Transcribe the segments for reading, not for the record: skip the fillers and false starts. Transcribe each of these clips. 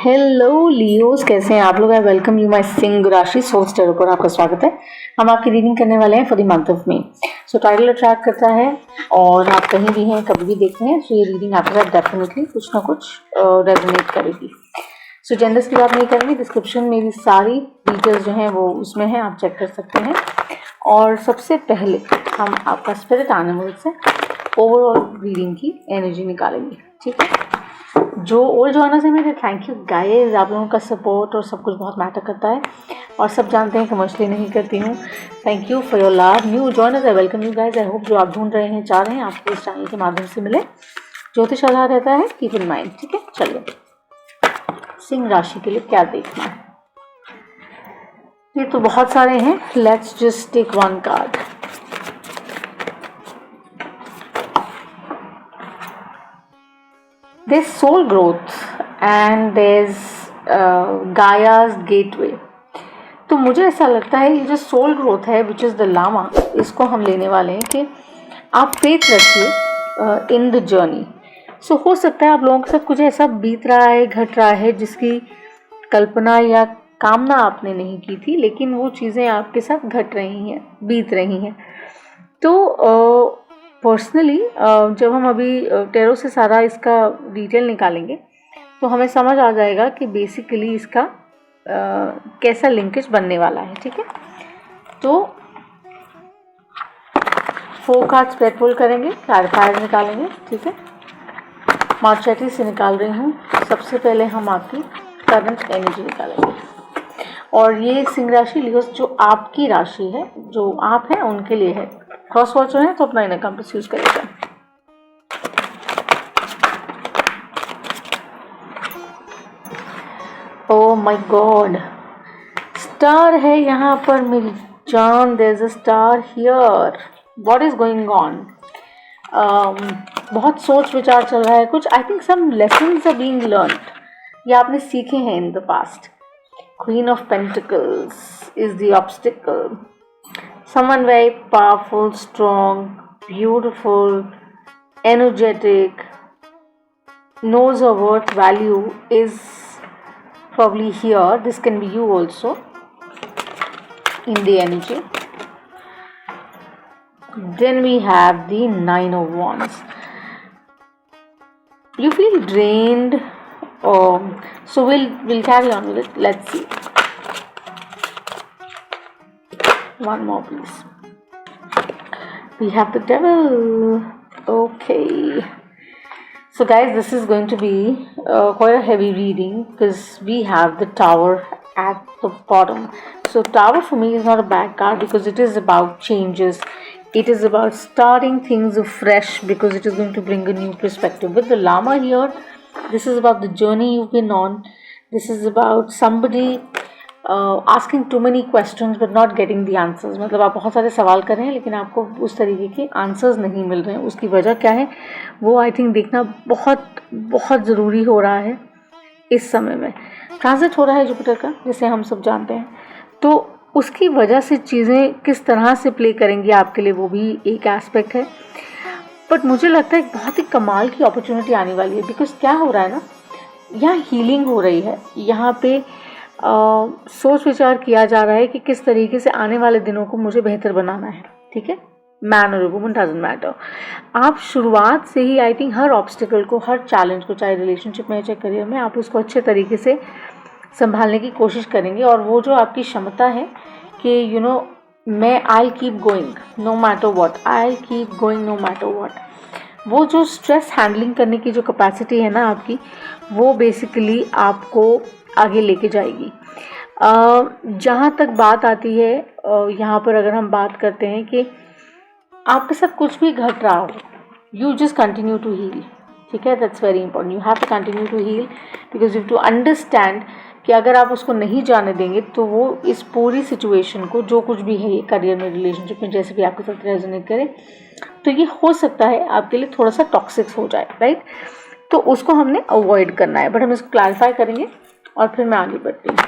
Hello Leos, कैसे हैं आप लोग। I welcome you my Singh राशि सोल स्टार पर आपका स्वागत है। हम आपकी रीडिंग करने वाले हैं for the month of May. So title attract करता है और आप कहीं भी हैं कभी भी देखते हैं तो ये रीडिंग आपके साथ डेफिनेटली कुछ ना कुछ रेजोनेट करेगी। सो जेंडर्स की बात नहीं करेंगे, डिस्क्रिप्शन मेरी सारी डिटेल्स जो हैं वो उसमें है, आप चेक कर सकते हैं। और सबसे पहले हम आपका स्पिरिट एनिमल से ओवरऑल रीडिंग की एनर्जी निकालेंगे, ठीक है। जो ओल्ड जॉनर्स है मेरे, थैंक यू गाइस, आप लोगों का सपोर्ट और सब कुछ बहुत मैटर करता है और सब जानते हैं कमर्शियली नहीं करती हूँ। Thank you for your love. New genres, I welcome you guys. I hope जो आप ढूंढ रहे हैं, चाह रहे हैं, आपको इस चैनल के माध्यम से मिले। ज्योतिष आधार रहता है, कीप इन माइंड, ठीक है। चलिए, सिंह राशि के लिए क्या देखना है, ये तो बहुत सारे हैं। Let's just take one card. There's soul growth and there's Gaia's gateway। तो मुझे ऐसा लगता है ये जो सोल ग्रोथ है विच इज़ द लामा, इसको हम लेने वाले हैं कि आप फेथ रखिए इन द जर्नी। सो हो सकता है आप लोगों के साथ कुछ ऐसा बीत रहा है, घट रहा है, जिसकी कल्पना या कामना आपने नहीं की थी, लेकिन वो चीज़ें आपके साथ घट रही हैं, बीत रही हैं। तो पर्सनली जब हम अभी टेरो से सारा इसका डिटेल निकालेंगे तो हमें समझ आ जाएगा कि बेसिकली इसका कैसा लिंकेज बनने वाला है, ठीक है। तो 4 कार्ड स्प्रेड पुल करेंगे, क्लैरिफायर निकालेंगे, ठीक है। मार्चेटी से निकाल रही हूँ। सबसे पहले हम आपकी करंट एनर्जी निकालेंगे और ये सिंह राशि लियोस जो आपकी राशि है, जो आप हैं उनके लिए है। क्रॉस वॉच है तो अपना इनर कंपास यूज करेगा। ओह माय गॉड, स्टार है यहाँ पर मेरी जान। There is a star here. What is going on? बहुत सोच विचार चल रहा है कुछ। I think some lessons are being learned, या आपने सीखे हैं in the past. Queen of pentacles is the obstacle. Someone very powerful, strong, beautiful, energetic, knows her worth value is probably here. This can be you also in the energy. Then we have the 9 of Wands. You feel drained, so we'll carry on with it. Let's see. One more please. We have the devil. Okay, so guys, this is going to be quite a heavy reading because we have the tower at the bottom. So tower for me is not a bad card because it is about changes. It is about starting things afresh because it is going to bring a new perspective. With the llama here, this is about the journey you've been on. This is about somebody asking too many questions but not getting the answers. मतलब आप बहुत सारे सवाल कर रहे हैं लेकिन आपको उस तरीके के आंसर्स नहीं मिल रहे हैं। उसकी वजह क्या है वो आई थिंक देखना बहुत बहुत ज़रूरी हो रहा है इस समय में। ट्रांजिट हो रहा है जुपिटर का, जैसे हम सब जानते हैं, तो उसकी वजह से चीज़ें किस तरह से प्ले करेंगी आपके लिए वो भी एक एस्पेक्ट है। बट मुझे लगता है एक बहुत ही कमाल की अपॉर्चुनिटी आने वाली है बिकॉज क्या हो रहा है ना, यहाँ हीलिंग हो रही है। यहाँ पे सोच विचार किया जा रहा है कि किस तरीके से आने वाले दिनों को मुझे बेहतर बनाना है, ठीक है। मैन और वुमन डजंट मैटर। आप शुरुआत से ही आई थिंक हर ऑब्स्टिकल को, हर चैलेंज को, चाहे रिलेशनशिप में चाहे करियर में, आप उसको अच्छे तरीके से संभालने की कोशिश करेंगे। और वो जो आपकी क्षमता है कि यू नो मैं I keep going no matter what, I keep going no matter what, वो जो स्ट्रेस हैंडलिंग करने की जो कैपेसिटी है ना आपकी, वो बेसिकली आपको आगे लेके जाएगी। जहाँ तक बात आती है यहाँ पर अगर हम बात करते हैं कि आपके साथ कुछ भी घट रहा हो, you just continue to heal, ठीक है। That's very important. You have to continue to heal because you to understand कि अगर आप उसको नहीं जाने देंगे तो वो इस पूरी सिचुएशन को, जो कुछ भी है ये करियर में, रिलेशनशिप में, जैसे भी आपके साथ रेजोनेट करे, तो ये हो सकता है आपके लिए थोड़ा सा टॉक्सिक हो जाए, राइट। तो उसको हमने अवॉइड करना है। बट हम इसको क्लैरिफाई करेंगे और फिर मैं आगे बढ़ती हूँ।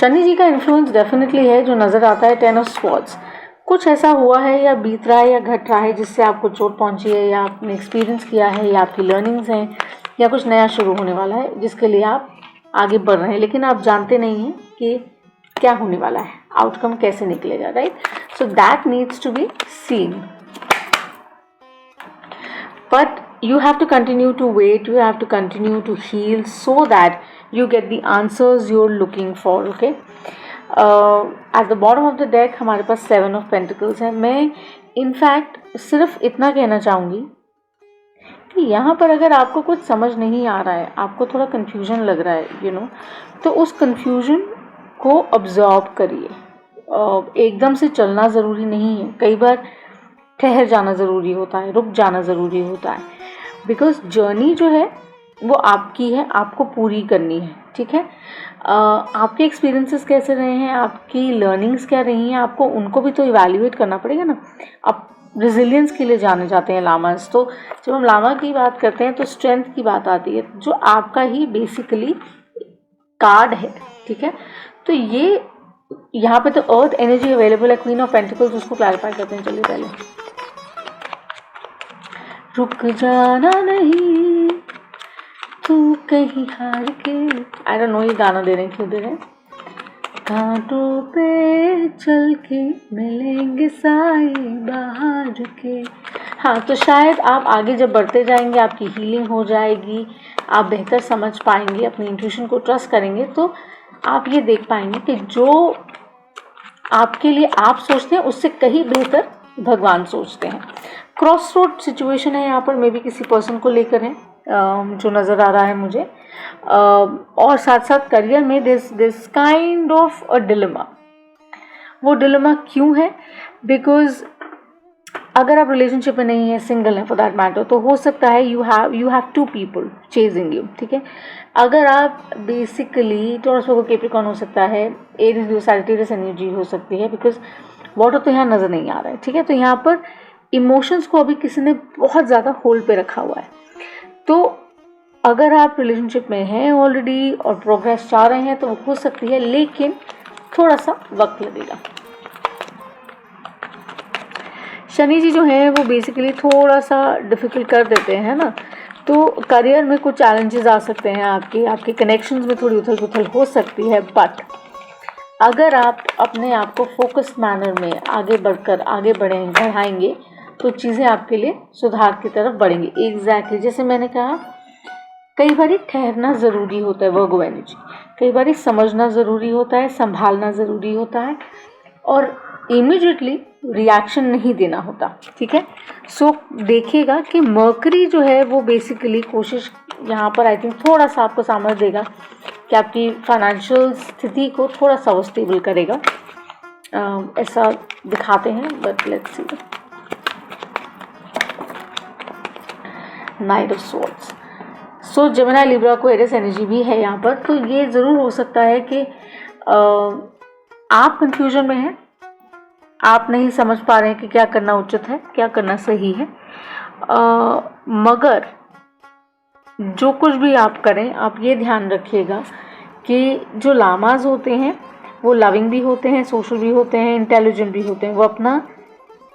शनि जी का इन्फ्लुएंस डेफिनेटली है जो नज़र आता है 10 ऑफ स्वॉर्ड्स। कुछ ऐसा हुआ है या बीत रहा है या घट रहा है जिससे आपको चोट पहुंची है, या आपने एक्सपीरियंस किया है, या आपकी लर्निंग्स हैं, या कुछ नया शुरू होने वाला है जिसके लिए आप आगे बढ़ रहे हैं, लेकिन आप जानते नहीं हैं कि क्या होने वाला है, आउटकम कैसे निकलेगा, right? So that needs to be seen, but you have to continue to wait, you have to continue to heal so that you get the answers you're looking for. Okay, at the bottom of the deck हमारे पास 7 of Pentacles है। मैं in fact सिर्फ इतना कहना चाहूँगी कि यहाँ पर अगर आपको कुछ समझ नहीं आ रहा है, आपको थोड़ा कन्फ्यूजन लग रहा है, तो उस कन्फ्यूजन को ऑब्जर्व करिए। एकदम से चलना ज़रूरी नहीं है, कई बार ठहर जाना ज़रूरी होता है, रुक जाना ज़रूरी होता है, बिकॉज जर्नी जो है वो आपकी है, आपको पूरी करनी है, ठीक है? आपके एक्सपीरियंसेस कैसे रहे हैं, आपकी लर्निंग्स क्या रही हैं, आपको उनको भी तो इवैल्यूएट करना पड़ेगा ना। आप रेजिलियंस के लिए जाने जाते हैं लामास, तो जब हम लामा की बात करते हैं तो स्ट्रेंथ की बात आती है, जो आपका ही बेसिकली कार्ड है, ठीक है? तो ये यहाँ पे तो अर्थ एनर्जी अवेलेबल है, क्वीन ऑफ पेंटिकल्स, उसको क्लैरिफाई करते हैं। चलिए पहले रुक जाना नहीं तू कहीं हार के, आई डोंट नो ये गाना दे रहे हैं क्यों दे रहे हैं। कांटों पे चल के मिलेंगे साए बाहर के। हाँ, तो शायद आप आगे जब बढ़ते जाएंगे आपकी हीलिंग हो जाएगी, आप बेहतर समझ पाएंगे, अपनी इंट्यूशन को ट्रस्ट करेंगे, तो आप ये देख पाएंगे कि जो आपके लिए आप सोचते हैं उससे कहीं बेहतर भगवान सोचते हैं। क्रॉस रोड सिचुएशन है यहाँ पर, मे भी किसी पर्सन को लेकर है जो नज़र आ रहा है मुझे, और साथ साथ करियर में this kind of a dilemma. वो डिलेमा क्यों है? बिकॉज अगर आप रिलेशनशिप में नहीं है, सिंगल है फॉर दैट मैटर, तो हो सकता है you have 2 people chasing you, ठीक है? अगर आप बेसिकली टॉरस वर्गो कैप्रिकॉर्न हो सकता है, एरीज लियो सैजिटेरियस एनर्जी हो सकती है, बिकॉज वाटर तो यहाँ नज़र नहीं आ रहा है, ठीक है? तो यहाँ पर इमोशंस को अभी किसी ने बहुत ज़्यादा होल्ड पे रखा हुआ है। तो अगर आप रिलेशनशिप में हैं ऑलरेडी और प्रोग्रेस चाह रहे हैं तो वो हो सकती है, लेकिन थोड़ा सा वक्त लगेगा। शनि जी जो है वो बेसिकली थोड़ा सा डिफ़िकल्ट कर देते हैं ना, तो करियर में कुछ चैलेंजेस आ सकते हैं, आपके कनेक्शंस में थोड़ी उथल पुथल हो सकती है, बट अगर आप अपने आप को फोकस्ड मैनर में आगे बढ़ाएंगे तो चीज़ें आपके लिए सुधार की तरफ बढ़ेंगी। एग्जैक्टली जैसे मैंने कहा, कई बार ठहरना ज़रूरी होता है, वर्गो एनर्जी, कई बार समझना ज़रूरी होता है, संभालना ज़रूरी होता है, और इमीडिएटली रिएक्शन नहीं देना होता, ठीक है? सो देखिएगा कि मर्करी जो है वो बेसिकली कोशिश यहाँ पर आई थिंक थोड़ा सा आपको सामर्थ्य देगा कि आपकी फाइनेंशियल स्थिति को थोड़ा सा वो स्टेबल करेगा, ऐसा दिखाते हैं, but let's see. Night of swords, so Gemini Libra को एरिस एनर्जी भी है यहाँ पर, तो ये ज़रूर हो सकता है कि आप कंफ्यूजन में हैं, आप नहीं समझ पा रहे हैं कि क्या करना उचित है, क्या करना सही है, मगर जो कुछ भी आप करें, आप ये ध्यान रखिएगा कि जो लामाज होते हैं वो लविंग भी होते हैं, सोशल भी होते हैं, इंटेलिजेंट भी होते हैं, वो अपना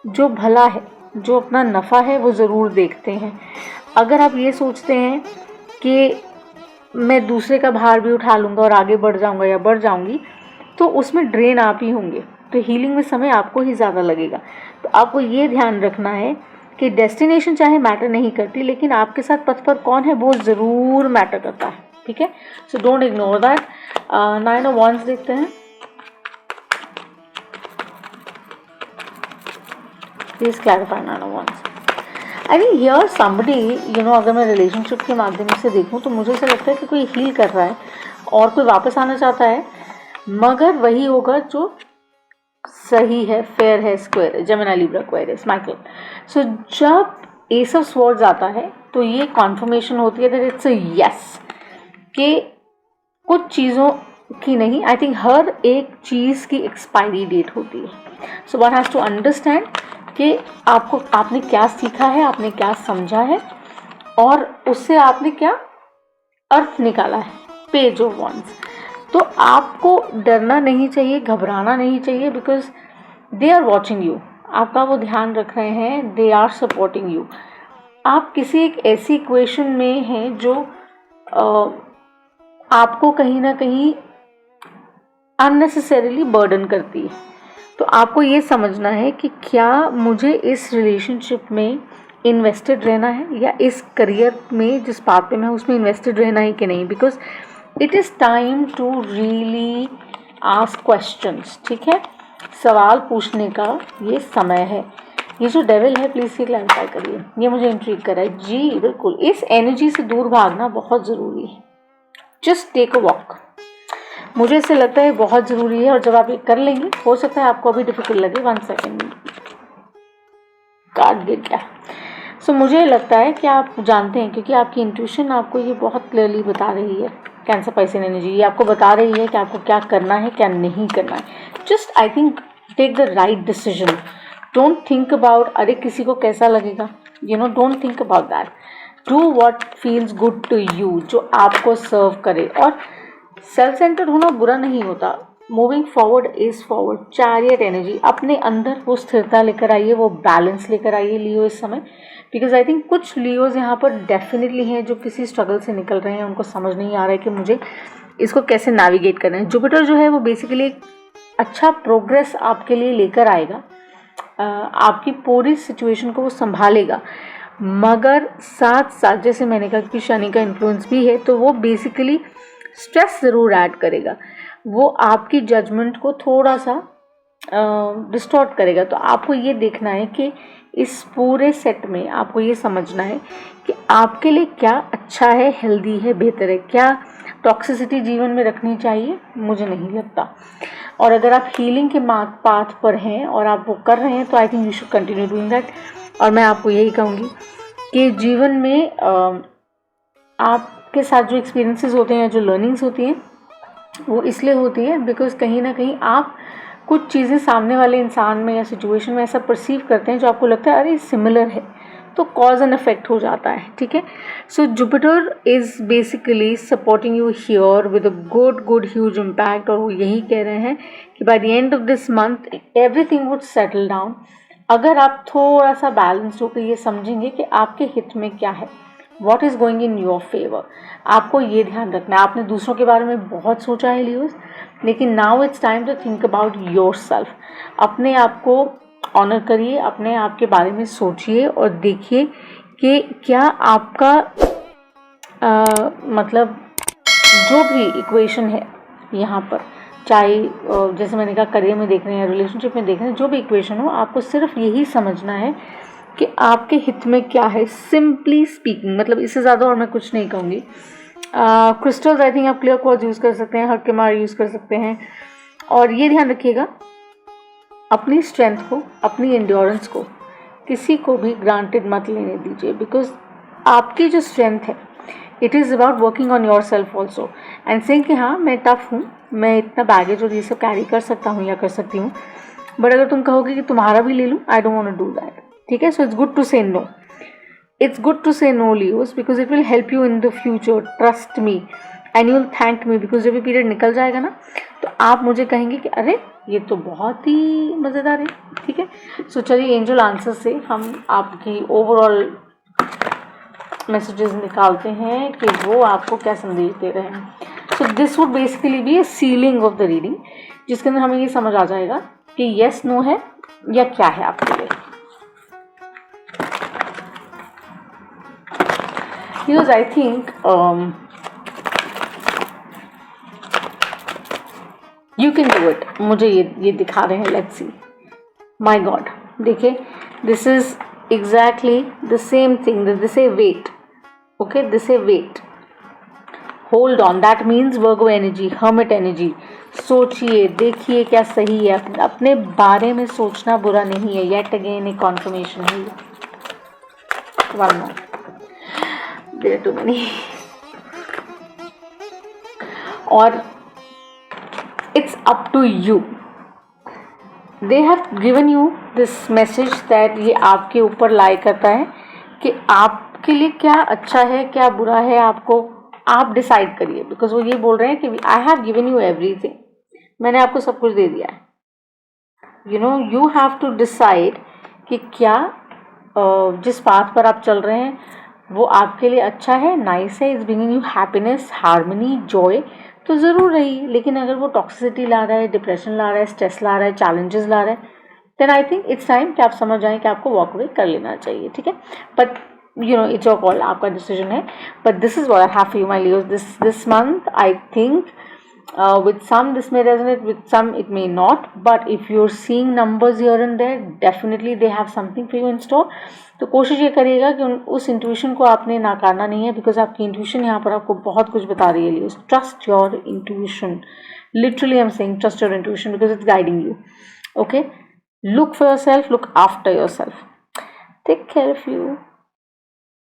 जो भला है, जो अपना नफ़ा है वो ज़रूर देखते हैं। अगर आप ये सोचते हैं कि मैं दूसरे का भार भी उठा लूँगा और आगे बढ़ जाऊँगा या बढ़ जाऊँगी, तो उसमें ड्रेन आप ही होंगे, तो हीलिंग में समय आपको ही ज़्यादा लगेगा। तो आपको ये ध्यान रखना है कि डेस्टिनेशन चाहे मैटर नहीं करती, लेकिन आपके साथ पथ पर कौन है वो ज़रूर मैटर करता है, ठीक है? So don't ignore that. 9 of wands देखते हैं, please clarify 9 of wands. I mean here somebody, अगर मैं रिलेशनशिप के माध्यम से देखूं तो मुझे ऐसा लगता है कि कोई हील कर रहा है और कोई वापस आना चाहता है, मगर वही होगा जो सही है, फेयर है, स्क्वायर है। Gemini Libra Aquarius Michael. So जब एस ऑफ स्वॉर्ड्स आता है तो ये कॉन्फर्मेशन होती है दैट इट्स अ यस, कि कुछ चीज़ों की नहीं, आई थिंक हर एक चीज़ की एक्सपायरी डेट होती है। So one has to understand कि आपने क्या सीखा है, आपने क्या समझा है, और उससे आपने क्या अर्थ निकाला है। पेज ऑफ वॉन्ड्स, तो आपको डरना नहीं चाहिए, घबराना नहीं चाहिए, because they are watching you, आपका वो ध्यान रख रहे हैं, दे आर सपोर्टिंग यू। आप किसी एक ऐसी इक्वेशन में हैं जो आपको कहीं ना कहीं अननेसेसरीली बर्डन करती है। तो आपको ये समझना है कि क्या मुझे इस रिलेशनशिप में इन्वेस्टेड रहना है, या इस करियर में जिस पाथ पे मैं उसमें इन्वेस्टेड रहना है कि नहीं, because it is time to really ask questions. ठीक है, सवाल पूछने का ये समय है। ये जो डेविल है, प्लीज़ ये क्लैरिफाई करिए, ये मुझे इंट्रीग कर रहा है। जी बिल्कुल, इस एनर्जी से दूर भागना बहुत ज़रूरी है। जस्ट टेक अ वॉक, मुझे ऐसे लगता है बहुत ज़रूरी है। और जब आप ये कर लेंगे, हो सकता है आपको अभी डिफिकल्ट लगे, 1 सेकेंड, कार्ड गिर गया। सो मुझे लगता है कि आप जानते हैं, क्योंकि आपकी इंट्यूशन आपको ये बहुत क्लियरली बता रही है, कैंसर पर्सन एनर्जी ये आपको बता रही है कि आपको क्या करना है, क्या नहीं करना है। Just I think take the right decision. Don't think about अरे किसी को कैसा लगेगा, don't think about that. Do what feels good to you, जो आपको सर्व करे। और सेल्फ सेंटर्ड होना बुरा नहीं होता। Moving forward is forward. Chariot energy, अपने अंदर वो स्थिरता लेकर आइए, वो बैलेंस लेकर आइए लियो इस समय। बिकॉज आई थिंक कुछ लियोज यहाँ पर डेफिनेटली हैं जो किसी स्ट्रगल से निकल रहे हैं, उनको समझ नहीं आ रहा है कि मुझे इसको कैसे नेविगेट करना है। जुपिटर जो है वो बेसिकली एक अच्छा प्रोग्रेस आपके लिए लेकर आएगा, आपकी पूरी सिचुएशन को वो संभालेगा। मगर साथ साथ जैसे मैंने कहा कि शनि का इन्फ्लुएंस भी है, तो वो बेसिकली स्ट्रेस ज़रूर ऐड करेगा। वो आपकी जजमेंट को थोड़ा सा डिस्टॉर्ट करेगा। तो आपको ये देखना है कि इस पूरे सेट में आपको ये समझना है कि आपके लिए क्या अच्छा है, हेल्दी है, बेहतर है। क्या टॉक्सिसिटी जीवन में रखनी चाहिए? मुझे नहीं लगता। और अगर आप हीलिंग के पाथ पर हैं और आप वो कर रहे हैं, तो I think you should continue doing that. और मैं आपको यही कहूँगी कि जीवन में आपके साथ जो एक्सपीरियंसेस होते हैं, जो लर्निंग्स होती हैं, वो इसलिए होती है बिकॉज कहीं ना कहीं आप कुछ चीज़ें सामने वाले इंसान में या सिचुएशन में ऐसा परसीव करते हैं जो आपको लगता है अरे सिमिलर है, तो कॉज एंड इफेक्ट हो जाता है। ठीक है, so Jupiter is basically supporting you here with a good huge impact. और वो यही कह रहे हैं कि by the end of this month everything would settle down. अगर आप थोड़ा सा बैलेंस होकर ये समझेंगे कि आपके हित में क्या है, what is going in your favour, आपको ये ध्यान रखना है। आपने दूसरों के बारे में बहुत सोचा है लियोस, लेकिन now it's time to think about yourself. अपने आप को ऑनर करिए, अपने आप के बारे में सोचिए और देखिए कि क्या आपका मतलब जो भी इक्वेशन है यहाँ पर, चाहे जैसे मैंने कहा करियर में देख रहे हैं, रिलेशनशिप में देख रहे हैं, जो भी इक्वेशन हो, आपको सिर्फ यही समझना है कि आपके हित में क्या है। सिंपली स्पीकिंग, मतलब इससे ज़्यादा और मैं कुछ नहीं कहूँगी। क्रिस्टल्स आई थिंक आप क्लियर क्वार्ट्ज यूज़ कर सकते हैं, हर्ट के मार यूज़ कर सकते हैं। और ये ध्यान रखिएगा, अपनी स्ट्रेंथ को, अपनी एंड्योरेंस को किसी को भी ग्रांटेड मत लेने दीजिए। बिकॉज आपकी जो स्ट्रेंथ है, it is about working on your self also and saying कि हाँ मैं टफ हूँ, मैं इतना बैगेज और ये सब कैरी कर सकता हूँ या कर सकती हूँ। बट अगर तुम कहोगे कि तुम्हारा भी ले लूँ, I don't want to do that. ठीक है, so it's good to say no, it's good to say no Leos, because it will help you in the future, trust me and you will thank me. Because जब ये period निकल जाएगा ना, तो आप मुझे कहेंगे कि अरे ये तो बहुत ही मज़ेदार है। ठीक है, सो चलिए एंजल आंसर से हम आपकी ओवरऑल मैसेजेस निकालते हैं कि वो आपको क्या संदेश दे रहे हैं। So this would basically be a ceiling of the reading, जिसके अंदर हमें ये समझ आ जाएगा कि येस नो है या क्या है आपके लिए। Because I think you can do it. मुझे ये दिखा रहे हैं, let's see. My God, देखिए, this is exactly the same thing. This is wait. Okay, this is wait. Hold on. That means Virgo energy, Hermit energy. सोचिए, देखिए क्या सही है। अपने बारे में सोचना बुरा नहीं है। Yet again एक confirmation है। One more. There are too many. और it's up to you. They have given you this message that ये आपके ऊपर लाई करता है कि आपके लिए क्या अच्छा है, क्या बुरा है, आपको आप डिसाइड करिए, बिकॉज वो ये बोल रहे हैं कि I have given you everything, मैंने आपको सब कुछ दे दिया है. यू हैव टू डिसाइड कि क्या जिस पाथ पर आप चल रहे हैं वो आपके लिए अच्छा है, नाइस है, is bringing you happiness, harmony, Joy, तो ज़रूर रही. लेकिन अगर वो टॉक्सिसिटी ला रहा है, डिप्रेशन ला रहा है, स्ट्रेस ला रहा है, चैलेंजेस ला रहा है, then I think it's time कि आप समझ जाएं कि आपको वॉक अवे कर लेना चाहिए. ठीक है, बट इट्स योर कॉल, आपका डिसीजन है. But this is what I have for you my Leos this month. I think with some this may resonate, with some it may not, but if you're seeing numbers here and there, definitely they have something for you in store. तो कोशिश ये करिएगा कि उस intuition को आपने नाकारना नहीं है, बिकॉज आपकी इंट्यूशन यहाँ पर आपको बहुत कुछ बता रही है. Trust your intuition, literally I am saying trust your intuition because it's guiding you. Okay, look for yourself, look after yourself, take care of you.